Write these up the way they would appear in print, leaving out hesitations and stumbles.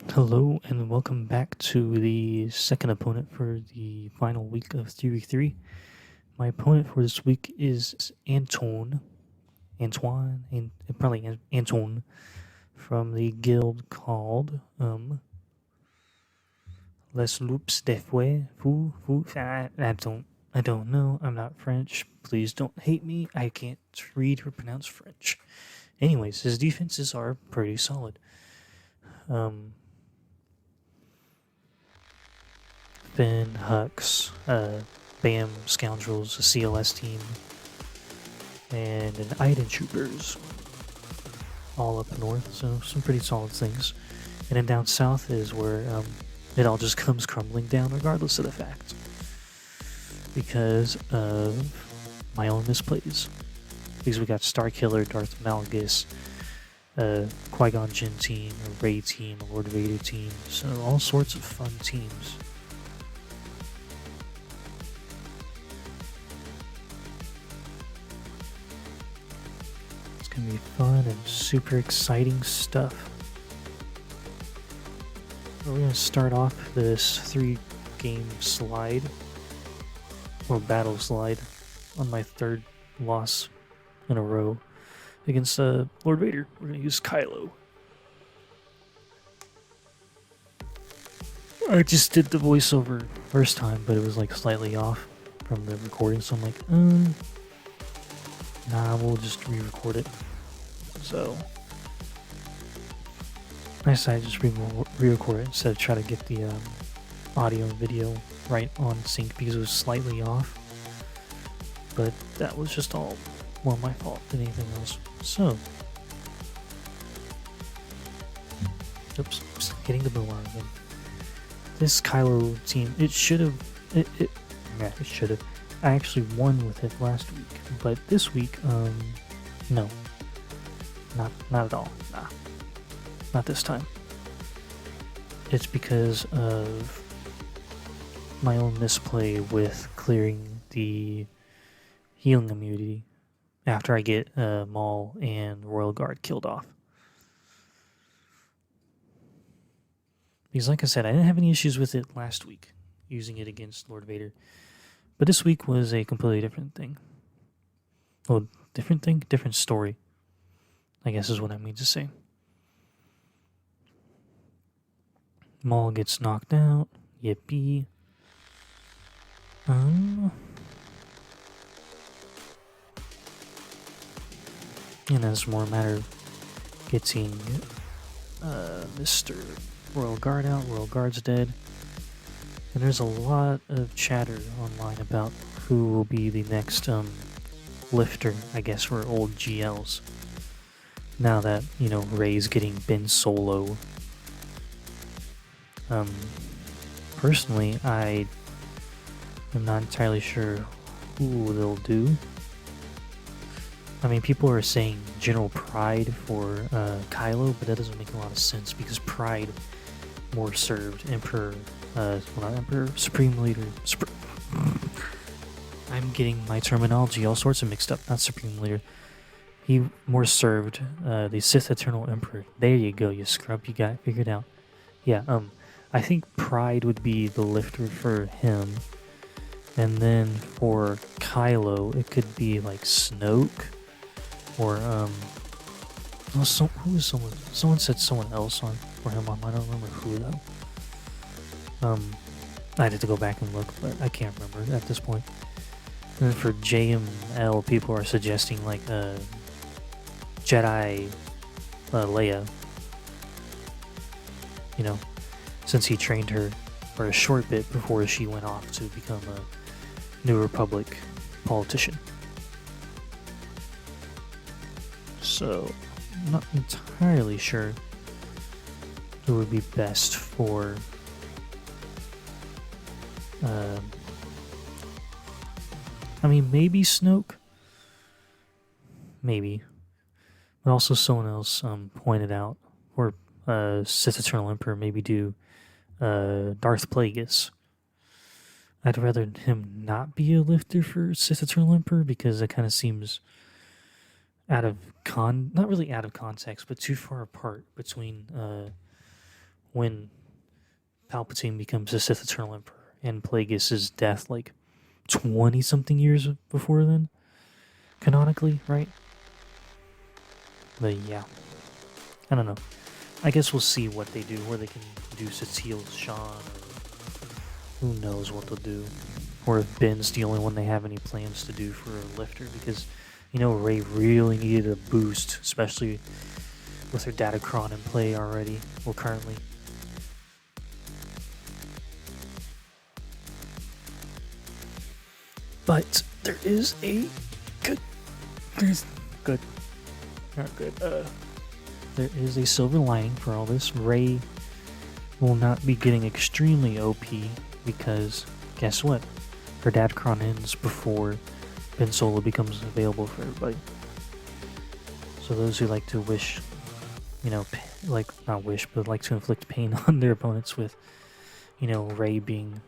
Hello and welcome back to the second opponent for the final week of Theory 3. My opponent for this week is Antoine, and probably Antoine from the guild called Les Loups des Fouets. I don't know. I'm not French. Please don't hate me. I can't read or pronounce French. Anyways, his defenses are pretty solid. Finn, Hux, BAM, Scoundrels, a CLS team, and an Iden Troopers, all up north, so some pretty solid things. And then down south is where it all just comes crumbling down regardless of the fact. Because of my own misplays. Because we got Starkiller, Darth Malgus, Qui-Gon Jinn team, a Rey team, a Lord Vader team, so all sorts of fun teams. Gonna be fun and super exciting stuff. We're gonna start off this 3-game slide or battle slide on my third loss in a row against Lord Vader. We're gonna use Kylo. I just did the voiceover first time, but it was like slightly off from the recording, so I'm like, nah, we'll just re-record it. So I decided to just re-record it instead of try to get the audio and video right on sync because it was slightly off. But that was just all more my fault than anything else. So, oops, hitting the boomerang again. This Kylo team, it should have. I actually won with it last week, but this week, no. Not at all. Nah. Not this time. It's because of my own misplay with clearing the healing immunity after I get Maul and Royal Guard killed off. Because like I said, I didn't have any issues with it last week, using it against Lord Vader. But this week was a completely different thing. Well, different thing? Different story, I guess is what I mean to say. Maul gets knocked out. Yippee. And then it's more a matter of getting Mr. Royal Guard out. Royal Guard's dead. And there's a lot of chatter online about who will be the next lifter, I guess, for old GLs. Now that, Rey's getting Ben Solo. Personally, I am not entirely sure who they'll do. I mean, people are saying General Pride for Kylo, but that doesn't make a lot of sense because Pride more served Emperor, not Emperor, Supreme Leader. I'm getting my terminology all sorts of mixed up, not Supreme Leader. He more served the Sith Eternal Emperor. There you go, you scrub, you got it figured out. Yeah, I think Pride would be the lifter for him. And then for Kylo, it could be like Snoke. Or, someone said someone else for him on, I don't remember who though. I had to go back and look, but I can't remember at this point. And then for JML, people are suggesting like Jedi Leia. Since he trained her for a short bit before she went off to become a New Republic politician. So, I'm not entirely sure who would be best for maybe Snoke. Maybe. But also someone else pointed out, or Sith Eternal Emperor, maybe do Darth Plagueis. I'd rather him not be a lifter for Sith Eternal Emperor because it kind of seems not really out of context, but too far apart between when Palpatine becomes the Sith Eternal Emperor and Plagueis' death like 20-something years before then, canonically, right? But yeah, I don't know. I guess we'll see what they do, where they can do Cecile Sean, or who knows what they'll do. Or if Ben's the only one they have any plans to do for a lifter, because, you know, Rey really needed a boost, especially with her Datacron in play already, well, currently. But there is a there is a silver lining for all this. Rey will not be getting extremely OP because guess what? Her Datacron ends before Ben Solo becomes available for everybody. So those who like to wish, you know, like not wish, but like to inflict pain on their opponents with, you know, Rey being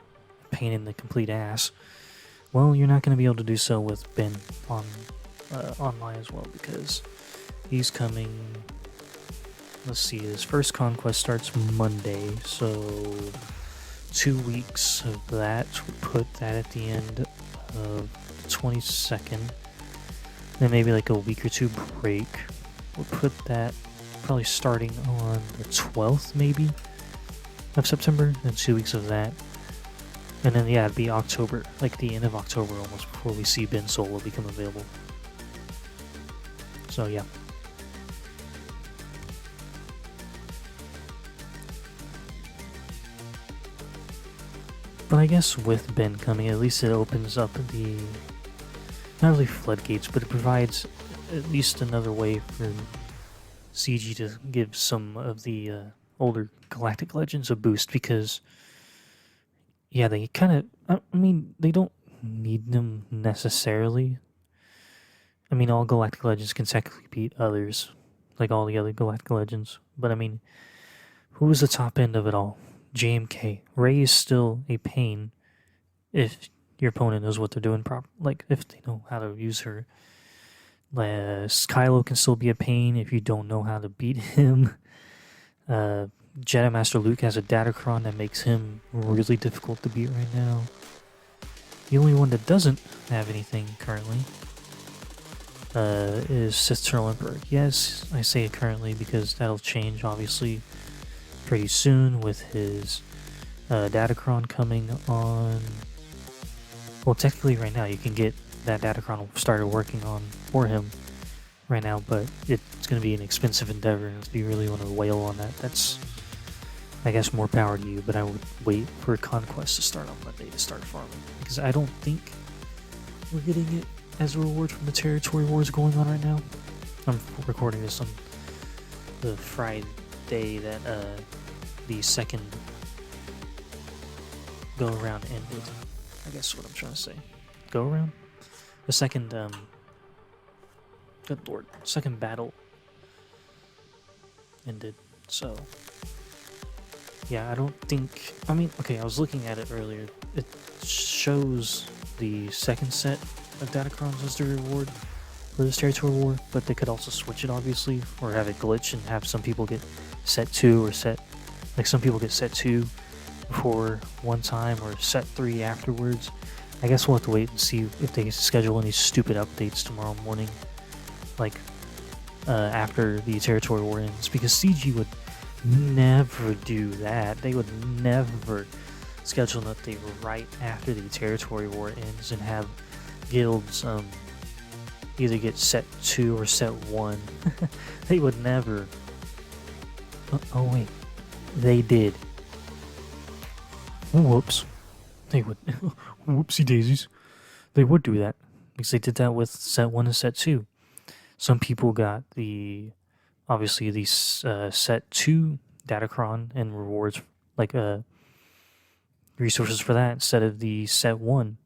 a pain in the complete ass. Well, you're not going to be able to do so with Ben on online as well, because he's coming. Let's see, his first conquest starts Monday, so 2 weeks of that. We'll put that at the end of the 22nd. Then maybe like a week or two break. We'll put that probably starting on the 12th, maybe, of September. Then 2 weeks of that. And then, yeah, it'd be October, like the end of October almost, before we see Ben Solo become available. So, yeah. But I guess with Ben coming, at least it opens up the, not really floodgates, but it provides at least another way for CG to give some of the older Galactic Legends a boost, because, yeah, they kind of, I mean, they don't need them necessarily. I mean, all Galactic Legends can technically beat others, like all the other Galactic Legends, but I mean, who was the top end of it all? JMK. Rey is still a pain if your opponent knows what they're doing like if they know how to use her. Kylo can still be a pain if you don't know how to beat him. Jedi Master Luke has a Datacron that makes him really difficult to beat right now. The only one that doesn't have anything currently is Sith Eternal Emperor. Yes, I say it currently because that'll change obviously pretty soon with his Datacron coming on. Well, technically right now you can get that Datacron started working on for him right now, but it's going to be an expensive endeavor, and if you really want to wail on that, that's, I guess, more power to you, but I would wait for Conquest to start on Monday to start farming, because I don't think we're getting it as a reward from the territory wars going on right now. I'm recording this on the Friday that the second go-around ended. I guess what I'm trying to say. Go-around? The second, good lord, second battle ended, so, yeah, I don't think, I mean, okay, I was looking at it earlier, it shows the second set of Datacrons as the reward for this territory war, but they could also switch it, obviously, or have it glitch and have some people get set 2 or set, like some people get set 2 before one time or set 3 afterwards. I guess we'll have to wait and see if they schedule any stupid updates tomorrow morning, like after the territory war ends, because CG would never do that. They would never schedule an update right after the territory war ends and have guilds either get set 2 or set 1. They would never. Oh wait, they did. Whoops. They would. Whoopsie daisies. They would do that, because they did that with set 1 and set 2. Some people got obviously the set 2 Datacron and rewards, like resources for that instead of the set 1.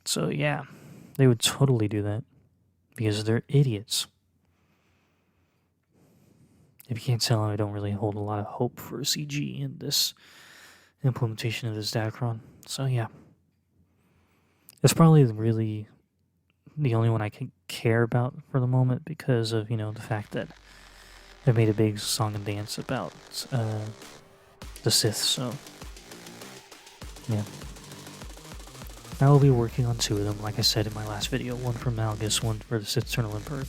So yeah, they would totally do that, because they're idiots. If you can't tell, I don't really hold a lot of hope for CG in this implementation of this Datacron. So yeah, it's probably really the only one I can care about for the moment, because of, you know, the fact that they made a big song and dance about the Sith, so yeah. I will be working on 2 of them, like I said in my last video. One for Malgus, one for the Sith Eternal Emperor.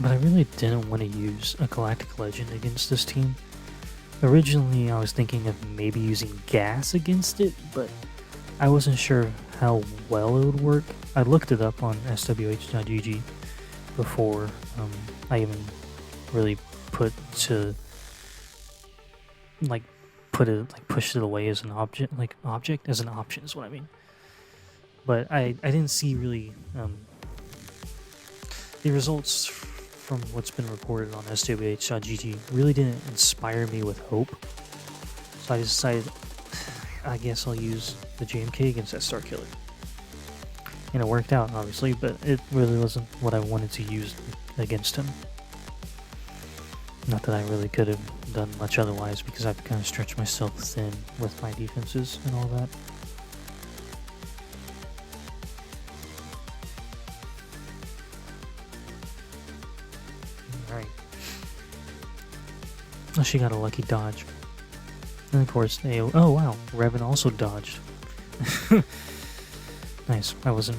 But I really didn't want to use a Galactic Legend against this team. Originally, I was thinking of maybe using gas against it, but I wasn't sure how well it would work. I looked it up on swh.gg before I even really pushed it away as an object, as an option is what I mean. But I didn't see really the results from what's been reported on swh.gg really didn't inspire me with hope. So I decided, I guess I'll use the JMK against that Star Killer. And it worked out, obviously, but it really wasn't what I wanted to use against him. Not that I really could have done much otherwise, because I've kind of stretched myself thin with my defenses and all that. Alright. Oh, she got a lucky dodge. And of course, oh wow, Revan also dodged. Nice. I wasn't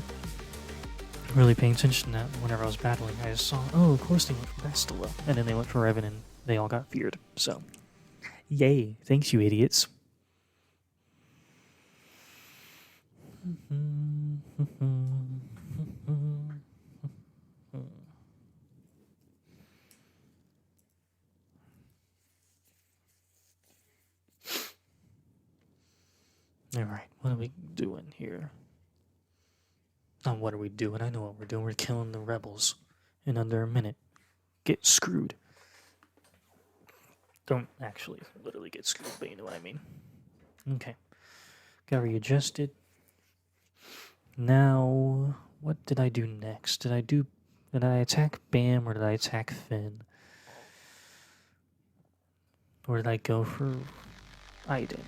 really paying attention to that whenever I was battling. I just saw, oh, of course they went for Bastila. And then they went for Revan and they all got feared. So, yay. Thanks, you idiots. Alright, what are we doing here? What are we doing? I know what we're doing. We're killing the rebels in under a minute. Get screwed. Don't actually literally get screwed, but you know what I mean. Okay. Got readjusted. Now, what did I do next? Did I attack Bam or did I attack Finn? Or did I go for Iden?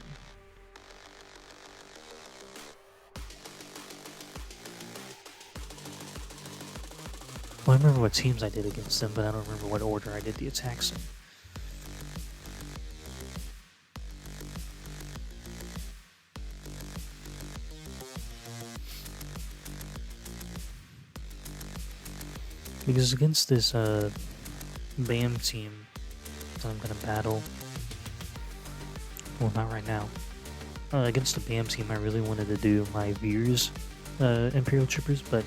Well, I remember what teams I did against them, but I don't remember what order I did the attacks in. Because against this BAM team that I'm going to battle, well, not right now. Against the BAM team, I really wanted to do my Veers Imperial Troopers, but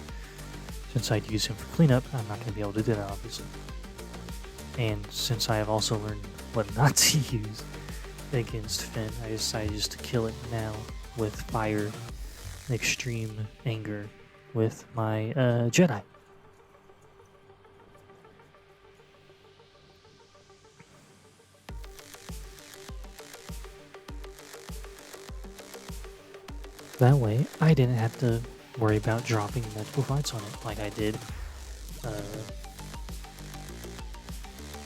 since I'd use him for cleanup, I'm not going to be able to do that, obviously. And since I have also learned what not to use against Finn, I decided just to kill it now with fire and extreme anger with my Jedi. That way, I didn't have to worry about dropping multiple fights on it like I did. I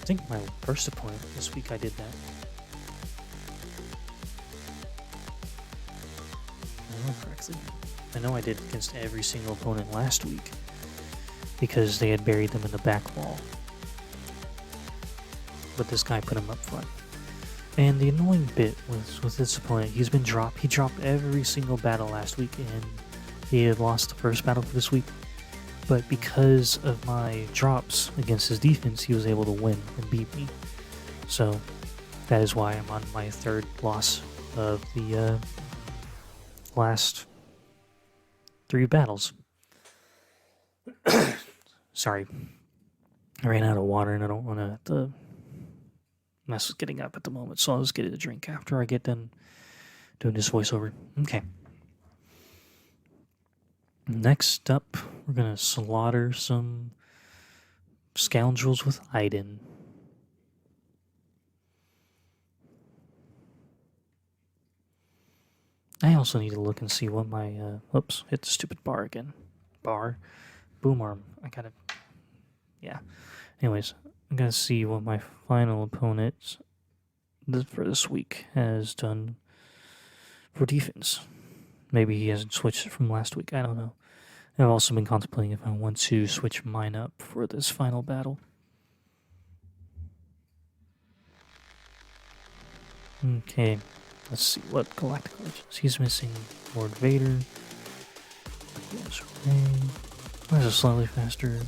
think my first opponent this week I did that. I remember correctly. I know I did against every single opponent last week because they had buried them in the back wall. But this guy put them up front. And the annoying bit was with this opponent, he dropped every single battle last week and he had lost the first battle for this week, but because of my drops against his defense, he was able to win and beat me. So that is why I'm on my 3rd loss of the last 3 battles. Sorry, I ran out of water and I don't want to have to mess with getting up at the moment, so I'll just get it a drink after I get done doing this voiceover. Okay. Next up, we're going to slaughter some Scoundrels with Iden. I also need to look and see what my, oops, hit the stupid bar again. Bar. Boom arm. I gotta, yeah. Anyways, I'm gonna see what my final opponent for this week has done for defense. Maybe he hasn't switched it from last week. I don't know. I've also been contemplating if I want to switch mine up for this final battle. Okay, let's see what Galactic Legends. He's missing Lord Vader. Yes, Ray. There's a slightly faster.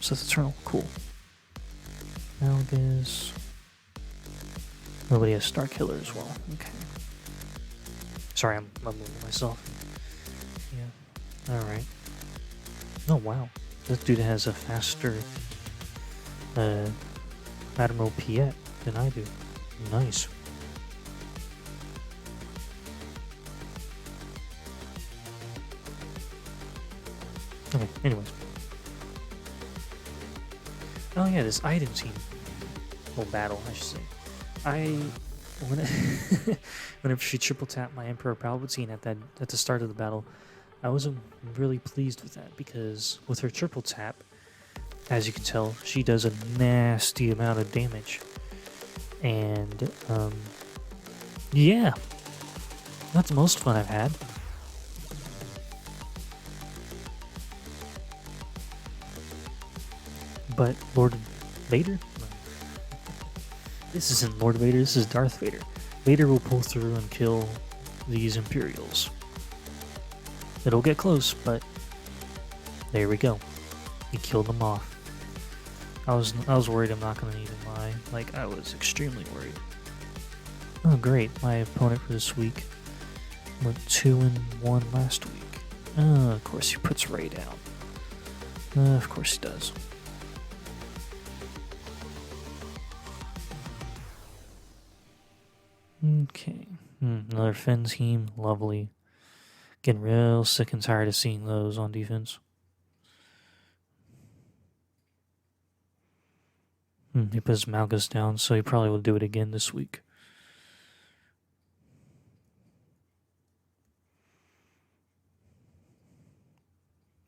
Sith Eternal, cool. Malgus. Nobody has Star Killer as well. Okay. Sorry, I'm moving myself. Yeah. Alright. Oh, wow. This dude has a faster Admiral Piet than I do. Nice. Okay, anyways. Oh yeah, this Iden team. Well, battle, I should say. Whenever she triple tapped my Emperor Palpatine at the start of the battle, I wasn't really pleased with that because with her triple tap, as you can tell, she does a nasty amount of damage. And yeah, not the most fun I've had. But Lord Vader? No. This isn't Lord Vader, this is Darth Vader. Vader will pull through and kill these Imperials. It'll get close, but there we go. He killed them off. I was worried, I'm not gonna even lie. Like, I was extremely worried. Oh great, my opponent for this week went 2-1 last week. Of course he puts Rey down. Of course he does. Okay. Another Finn team. Lovely. Getting real sick and tired of seeing those on defense. He puts Malgus down, so he probably will do it again this week.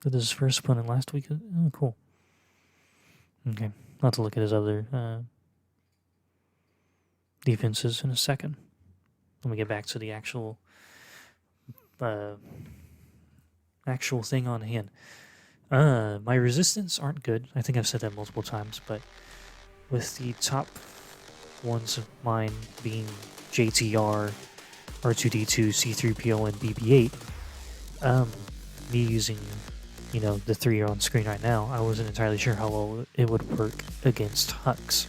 Did his first opponent last week? Oh, cool. Okay. I'll have to look at his other defenses in a second. Let me get back to the actual thing on hand. My resistance aren't good. I think I've said that multiple times, but with the top ones of mine being JTR, R2D2, C3PO, and BB-8, me using, the three on screen right now, I wasn't entirely sure how well it would work against Hux.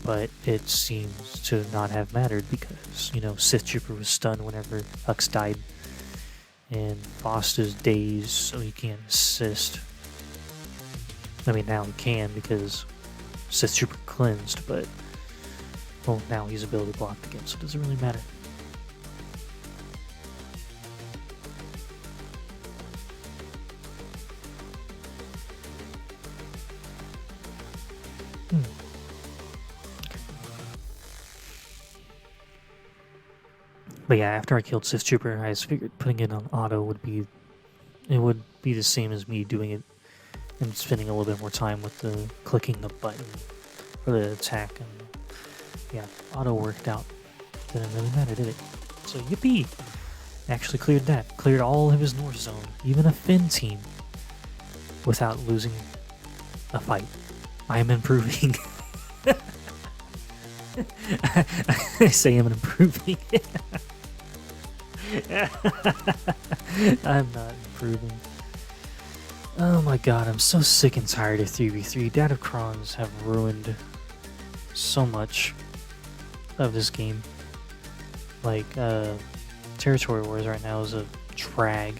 But it seems to not have mattered because, Sith Trooper was stunned whenever Hux died. And Faust is dazed, so he can't assist. I mean, now he can because Sith Trooper cleansed, but, well, now he's ability blocked again, so it doesn't really matter. But yeah, after I killed Sith Trooper, I just figured putting it on auto would be the same as me doing it and spending a little bit more time with the clicking the button for the attack. And yeah, auto worked out. Didn't really matter, did it? So yippee! Actually cleared that. Cleared all of his North Zone, even a Finn team, without losing a fight. I am improving. I say I'm improving. I'm not improving. Oh my god, I'm so sick and tired of 3v3. Datacrons have ruined so much of this game. Like, Territory Wars right now is a drag.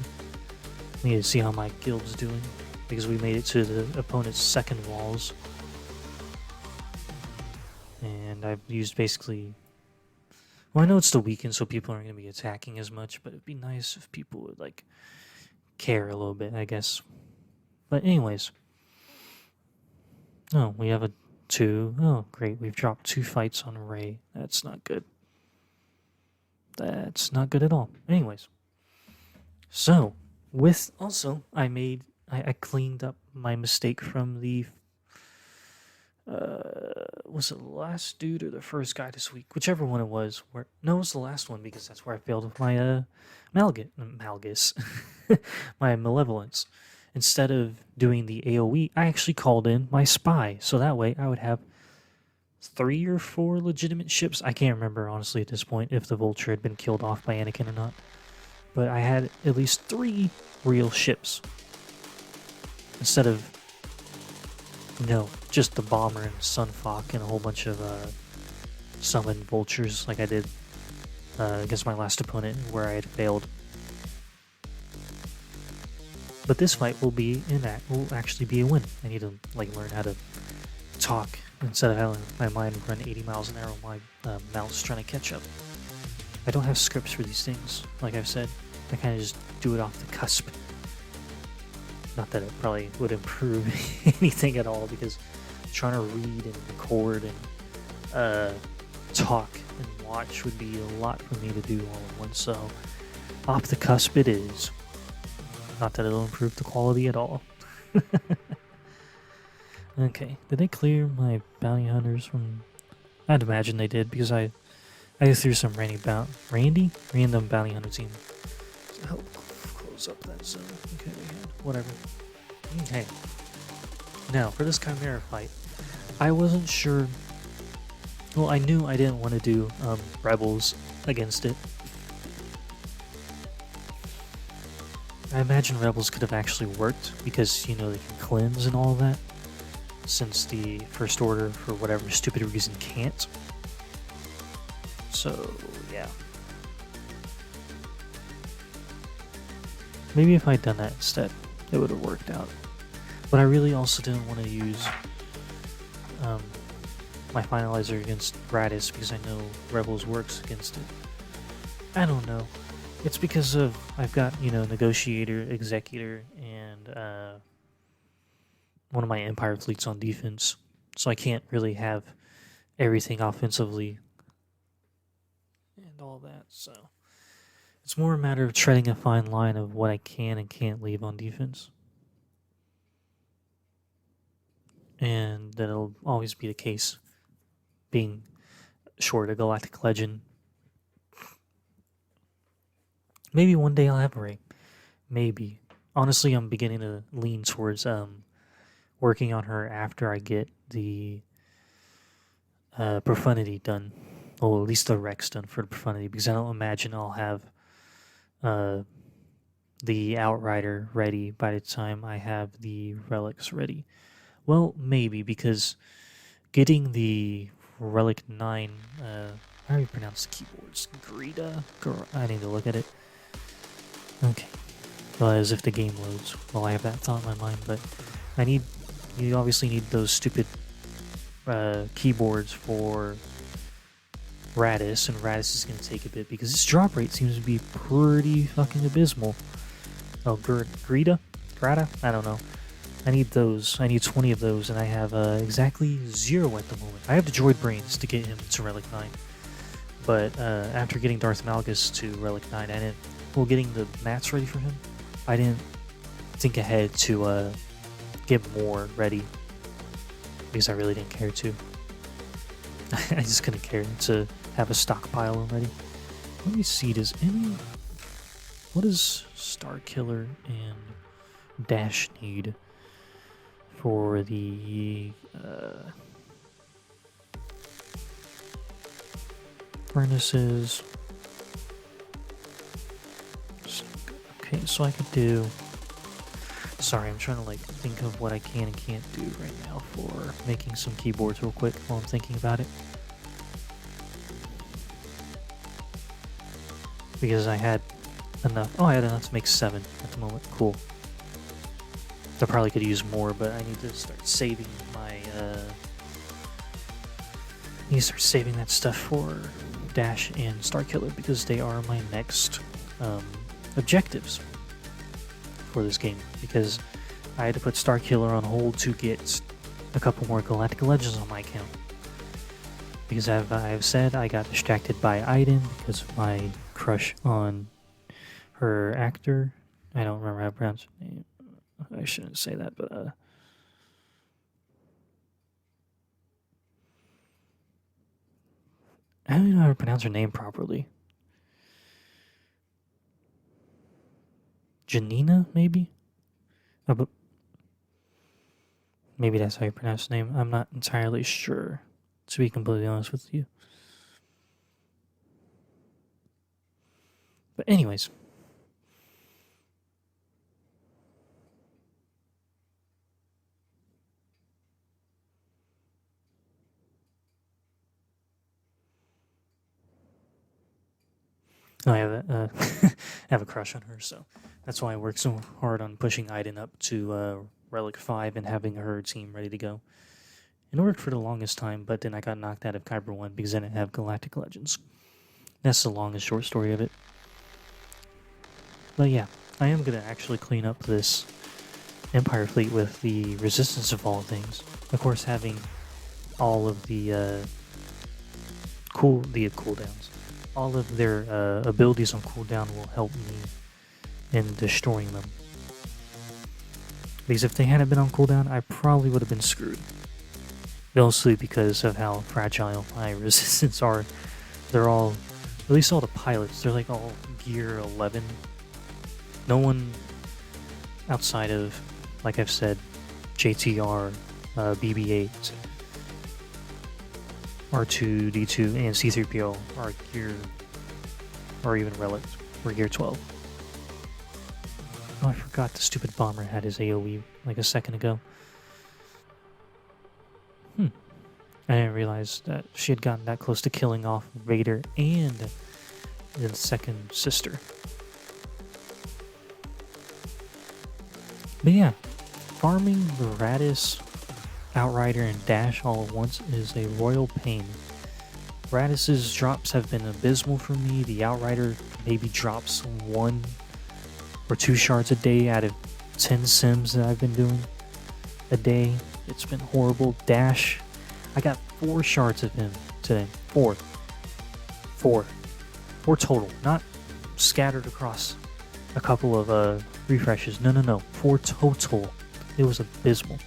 I need to see how my guild's doing, because we made it to the opponent's second walls. And I've used basically... Well, I know it's the weekend, so people aren't going to be attacking as much, but it'd be nice if people would, care a little bit, I guess. But anyways. Oh, we have a 2. Oh, great. We've dropped 2 fights on Rey. That's not good. That's not good at all. Anyways. So, I made I cleaned up my mistake from the was it the last dude or the first guy this week? Whichever one it was. No, it was the last one because that's where I failed with my Malgus, my Malevolence. Instead of doing the AOE, I actually called in my spy, so that way I would have 3 or 4 legitimate ships. I can't remember honestly at this point if the Vulture had been killed off by Anakin or not, but I had at least 3 real ships instead of just the bomber and Sunfok and a whole bunch of summoned vultures like I did against my last opponent where I had failed. But this fight will actually be a win. I need to learn how to talk instead of having my mind run 80 miles an hour while my mouth's trying to catch up. I don't have scripts for these things, like I've said. I kind of just do it off the cusp. Not that it probably would improve anything at all, because trying to read and record and talk and watch would be a lot for me to do all at once, so off the cusp it is. Not that it'll improve the quality at all. Okay, did they clear my bounty hunters from... I'd imagine they did, because I threw some random bounty hunter team. So help close up that zone. Okay, whatever. Okay. Now, for this Chimera fight, I wasn't sure... Well, I knew I didn't want to do Rebels against it. I imagine Rebels could have actually worked, because, they can cleanse and all of that, since the First Order, for whatever stupid reason, can't. So, yeah. Maybe if I'd done that instead, it would have worked out. But I really also didn't want to use my Finalizer against Raddus, because I know Rebels works against it. I don't know. It's because of, I've got, Negotiator, Executor, and one of my Empire fleets on defense. So I can't really have everything offensively and all that, so... It's more a matter of treading a fine line of what I can and can't leave on defense. And that'll always be the case, being short a Galactic Legend. Maybe one day I'll have a ring. Maybe. Honestly, I'm beginning to lean towards working on her after I get the Profundity done. Well, at least the Rex done for the Profundity, because I don't imagine I'll have the Outrider ready by the time I have the Relics ready. Well, maybe, because getting the Relic 9, how do you pronounce the keyboards? Greta? I need to look at it. Okay. Well, as if the game loads. Well, I have that thought in my mind, but you obviously need those stupid keyboards for Raddus, and Raddus is going to take a bit because its drop rate seems to be pretty fucking abysmal. Oh, Greta? I don't know. I need those. I need 20 of those, and I have exactly 0 at the moment. I have the droid brains to get him to Relic 9, but after getting Darth Malgus to Relic 9, getting the mats ready for him, I didn't think ahead to get more ready, because I really didn't care to. I just couldn't care to have a stockpile already. Let me see, what does Starkiller and Dash need for the furnaces? Okay, so I could do... Sorry, I'm trying to think of what I can and can't do right now for making some keyboards real quick while I'm thinking about it. Because I had enough. Oh, I had enough to make 7 at the moment. Cool. I probably could use more, but I need to start saving my... I need to start saving that stuff for Dash and Starkiller, because they are my next objectives for this game, because I had to put Starkiller on hold to get a couple more Galactic Legends on my account. Because I've said I got distracted by Iden because of my crush on her actor. I don't remember how to pronounce her name. I shouldn't say that, but I don't even know how to pronounce her name properly. Janina, maybe? Oh, but maybe that's how you pronounce the name. I'm not entirely sure, to be completely honest with you. But anyways. I have a crush on her, so that's why I work so hard on pushing Iden up to Relic 5 and having her team ready to go. It worked for the longest time, but then I got knocked out of Kyber 1 because I didn't have Galactic Legends. That's the longest short story of it. But yeah, I am going to actually clean up this Empire fleet with the Resistance of all things. Of course, having all of the cooldowns. All of their abilities on cooldown will help me in destroying them. Because if they hadn't been on cooldown, I probably would have been screwed. Mostly because of how fragile my resistance are. They're all, at least all the pilots, they're like all gear 11. No one outside of, like I've said, JTR, BB-8, R2-D2, and C-3PO are gear, or even Relics, were gear 12. Oh, I forgot the stupid bomber had his AoE like a second ago. I didn't realize that she had gotten that close to killing off Vader and the second sister. But yeah, farming the Raddus, Outrider, and Dash all at once is a royal pain. Raddus's drops have been abysmal for me. The Outrider maybe drops 1 or 2 shards a day out of 10 sims that I've been doing a day. It's been horrible. Dash, I got 4 shards of him today. 4 total, not scattered across a couple of refreshes. No, 4 total. It was abysmal.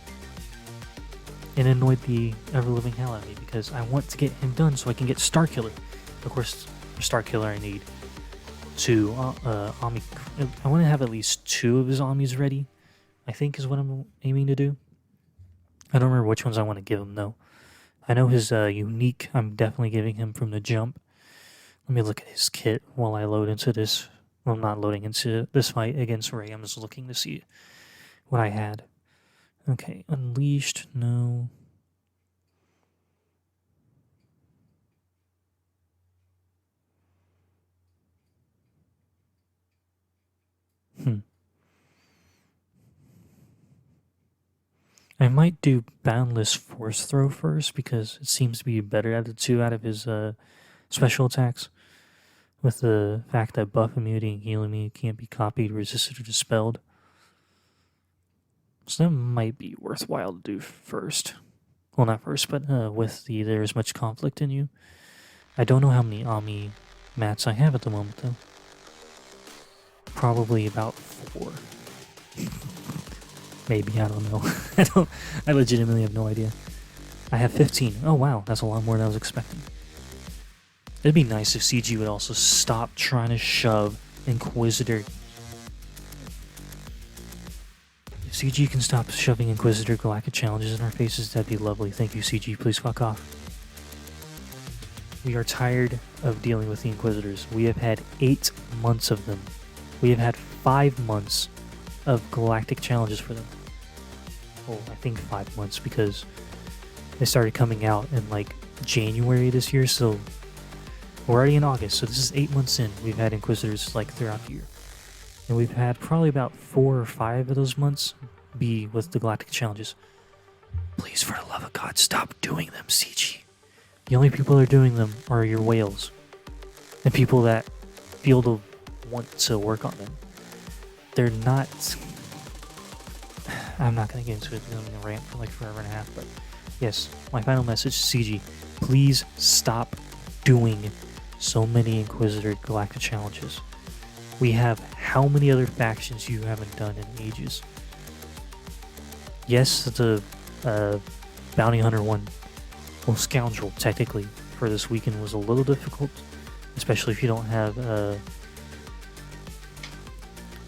And it annoyed the ever-living hell out of me because I want to get him done so I can get Starkiller. Of course, for Starkiller I need 2 Omni. I want to have at least 2 of his Omnis ready, I think is what I'm aiming to do. I don't remember which ones I want to give him though. I know his unique, I'm definitely giving him from the jump. Let me look at his kit while I load into this. Well, I'm not loading into this fight against Rey. I'm just looking to see what I had. Okay, Unleashed, no. I might do Boundless Force Throw first because it seems to be better at the 2 out of his special attacks. With the fact that buff immunity and heal immunity can't be copied, resisted, or dispelled. So that might be worthwhile to do first. Well, not first, but with the there is much conflict in you. I don't know how many Omni mats I have at the moment, though. Probably about 4. Maybe, I don't know. I legitimately have no idea. I have 15. Oh wow, that's a lot more than I was expecting. It'd be nice if CG would also stop trying to shove Inquisitor. If CG can stop shoving Inquisitor Galactic challenges in our faces, that'd be lovely. Thank you, CG. Please fuck off. We are tired of dealing with the Inquisitors. We have had 8 months of them. We have had 5 months of Galactic challenges for them. Well, I think 5 months because they started coming out in like January this year, so we're already in August, so this is 8 months in. We've had Inquisitors like throughout the year. And we've had probably about 4 or 5 of those months be with the Galactic challenges. Please, for the love of God, stop doing them, CG. The only people that are doing them are your whales. And people that feel to want to work on them. They're not... I'm not going to get into it. I'm going to rant for like forever and a half, but yes, my final message to CG. Please stop doing so many Inquisitor Galactic challenges. We have how many other factions you haven't done in ages? Yes, the Bounty Hunter one, well, Scoundrel, technically, for this weekend was a little difficult, especially if you don't have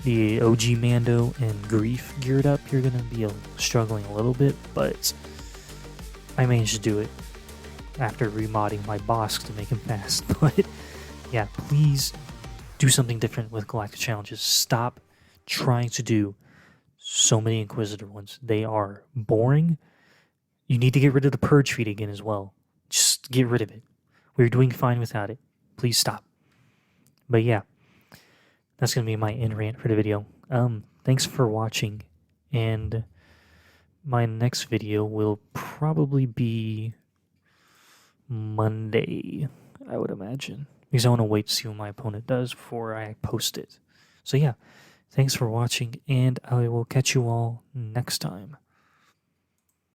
the OG Mando and Grief geared up. You're going to be struggling a little bit, but I managed to do it after remodding my boss to make him fast. But yeah, please do something different with Galactic Challenges. Stop trying to do so many Inquisitor ones. They are boring. You need to get rid of the Purge feed again as well. Just get rid of it. We're doing fine without it. Please stop. But yeah, that's going to be my end rant for the video. Thanks for watching, and my next video will probably be Monday, I would imagine, because I want to wait to see what my opponent does before I post it. So yeah, thanks for watching, and I will catch you all next time.